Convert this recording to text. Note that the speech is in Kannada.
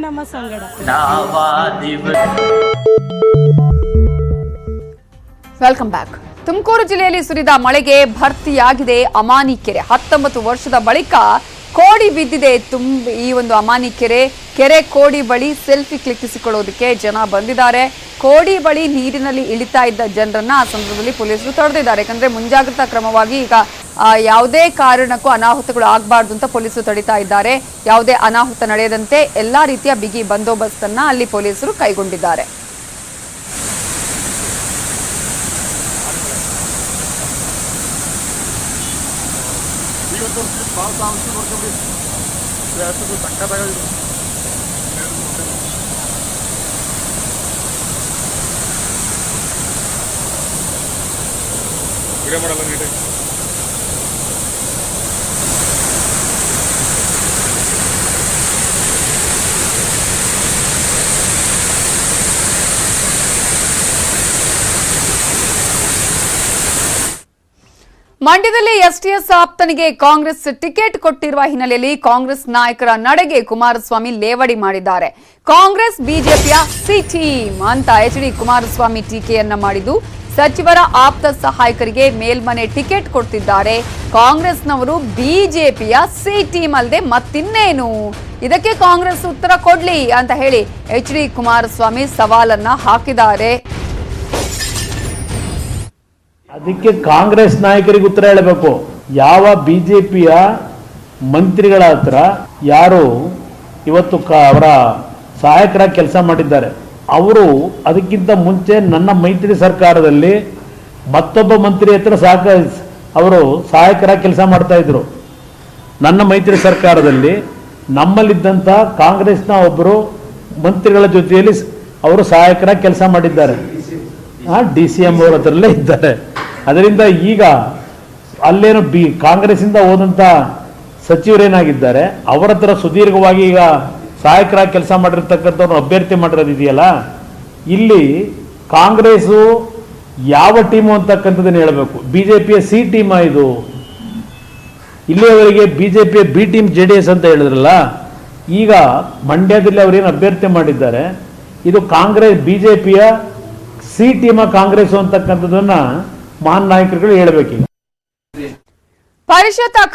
ನಮ್ಮ ಸಂಗಡ. Welcome back. ತುಮಕೂರು ಜಿಲ್ಲೆಯಲ್ಲಿ ಸುರಿದ ಮಳೆಗೆ ಭರ್ತಿಯಾಗಿದೆ ಅಮಾನಿ ಕೆರೆ. 19 ವರ್ಷದ ಬಳಿಕ ಕೋಡಿ ಬಿದ್ದಿದೆ ಈ ಒಂದು ಅಮಾನಿ ಕೆರೆ ಕೋಡಿ ಬಳಿ ಸೆಲ್ಫಿ ಕ್ಲಿಕ್ಕಿಸಿಕೊಳ್ಳೋದಕ್ಕೆ ಜನ ಬಂದಿದ್ದಾರೆ. ಕೋಡಿ ಬಳಿ ನೀರಿನಲ್ಲಿ ಇಳಿತಾ ಇದ್ದ ಜನರನ್ನ ಆ ಸಂದರ್ಭದಲ್ಲಿ ಪೊಲೀಸರು ತಡೆದಿದ್ದಾರೆ. ಯಾಕಂದ್ರೆ ಮುಂಜಾಗ್ರತಾ ಕ್ರಮವಾಗಿ ಈಗ ಯಾವುದೇ ಕಾರಣಕ್ಕೂ ಅನಾಹುತಗಳು ಆಗಬಾರ್ದು ಅಂತ ಪೊಲೀಸರು ತಡಿತಾ ಇದ್ದಾರೆ. ಯಾವುದೇ ಅನಾಹುತ ನಡೆಯದಂತೆ ಎಲ್ಲಾ ರೀತಿಯ ಬಿಗಿ ಬಂದೋಬಸ್ತನ್ನ ಅಲ್ಲಿ ಪೊಲೀಸರು ಕೈಗೊಂಡಿದ್ದಾರೆ. ಮಂಡ್ಯದಲ್ಲಿ ಎಸ್ಟಿಎಸ್ ಆಪ್ತನಿಗೆ ಕಾಂಗ್ರೆಸ್ ಟಿಕೆಟ್ ಕೊಟ್ಟಿರುವ ಹಿನ್ನೆಲೆಯಲ್ಲಿ ಕಾಂಗ್ರೆಸ್ ನಾಯಕರ ನಡೆಗೆ ಕುಮಾರಸ್ವಾಮಿ ಲೇವಡಿ ಮಾಡಿದ್ದಾರೆ. ಕಾಂಗ್ರೆಸ್ ಬಿಜೆಪಿಯ ಸಿ ಟೀಮ್ ಅಂತ ಎಚ್.ಡಿ. ಕುಮಾರಸ್ವಾಮಿ ಟೀಕೆಯನ್ನ ಮಾಡಿದ್ದು, ಸಚಿವರ ಆಪ್ತ ಸಹಾಯಕರಿಗೆ ಮೇಲ್ಮನೆ ಟಿಕೆಟ್ ಕೊಡ್ತಿದ್ದಾರೆ. ಕಾಂಗ್ರೆಸ್ನವರು ಬಿಜೆಪಿಯ ಸಿ ಟೀಮ್ ಅಲ್ಲದೆ ಮತ್ತಿನ್ನೇನು, ಇದಕ್ಕೆ ಕಾಂಗ್ರೆಸ್ ಉತ್ತರ ಕೊಡ್ಲಿ ಅಂತ ಹೇಳಿ ಎಚ್.ಡಿ. ಕುಮಾರಸ್ವಾಮಿ ಸವಾಲನ್ನ ಹಾಕಿದ್ದಾರೆ. ಅದಕ್ಕೆ ಕಾಂಗ್ರೆಸ್ ನಾಯಕರಿಗೆ ಉತ್ತರ ಹೇಳಬೇಕು. ಯಾವ ಬಿಜೆಪಿಯ ಮಂತ್ರಿಗಳ ಹತ್ರ ಯಾರು ಇವತ್ತು ಅವರ ಸಹಾಯಕರಾಗಿ ಕೆಲಸ ಮಾಡಿದ್ದಾರೆ, ಅವರು ಅದಕ್ಕಿಂತ ಮುಂಚೆ ನನ್ನ ಮೈತ್ರಿ ಸರ್ಕಾರದಲ್ಲಿ ಮತ್ತೊಬ್ಬ ಮಂತ್ರಿ ಹತ್ರ ಅವರು ಸಹಾಯಕರಾಗಿ ಕೆಲಸ ಮಾಡ್ತಾ ಇದ್ರು. ನನ್ನ ಮೈತ್ರಿ ಸರ್ಕಾರದಲ್ಲಿ ನಮ್ಮಲ್ಲಿದ್ದಂಥ ಕಾಂಗ್ರೆಸ್ನ ಒಬ್ಬರು ಮಂತ್ರಿಗಳ ಜೊತೆಯಲ್ಲಿ ಅವರು ಸಹಾಯಕರಾಗಿ ಕೆಲಸ ಮಾಡಿದ್ದಾರೆ. DCM ಅವರ ಹತ್ರಲ್ಲೇ ಇದ್ದಾರೆ. ಅದರಿಂದ ಈಗ ಅಲ್ಲೇನು ಕಾಂಗ್ರೆಸ್ಸಿಂದ ಹೋದಂಥ ಸಚಿವರೇನಾಗಿದ್ದಾರೆ ಅವರ ಹತ್ರ ಸುದೀರ್ಘವಾಗಿ ಈಗ ಸಹಾಯಕರಾಗಿ ಕೆಲಸ ಮಾಡಿರ್ತಕ್ಕಂಥವ್ರನ್ನ ಅಭ್ಯರ್ಥಿ ಮಾಡಿರೋದಿದೆಯಲ್ಲ, ಇಲ್ಲಿ ಕಾಂಗ್ರೆಸ್ಸು ಯಾವ ಟೀಮು ಅಂತಕ್ಕಂಥದ್ದನ್ನು ಹೇಳಬೇಕು. ಬಿಜೆಪಿಯ ಸಿ ಟೀಮಾ ಇದು? ಇಲ್ಲಿಯವರೆಗೆ ಬಿಜೆಪಿಯ ಬಿ ಟೀಮ್ JDS ಅಂತ ಹೇಳಿದ್ರಲ್ಲ, ಈಗ ಮಂಡ್ಯದಲ್ಲಿ ಅವರೇನು ಅಭ್ಯರ್ಥಿ ಮಾಡಿದ್ದಾರೆ ಇದು ಕಾಂಗ್ರೆಸ್ ಬಿಜೆಪಿಯ ಸಿ ಟೀಮ ಕಾಂಗ್ರೆಸ್ ಅಂತಕ್ಕಂಥದ್ದನ್ನ ಮಹಾನ್ ನಾಯಕರುಗಳು ಹೇಳಬೇಕೀಗ. ಪರಿಷತ್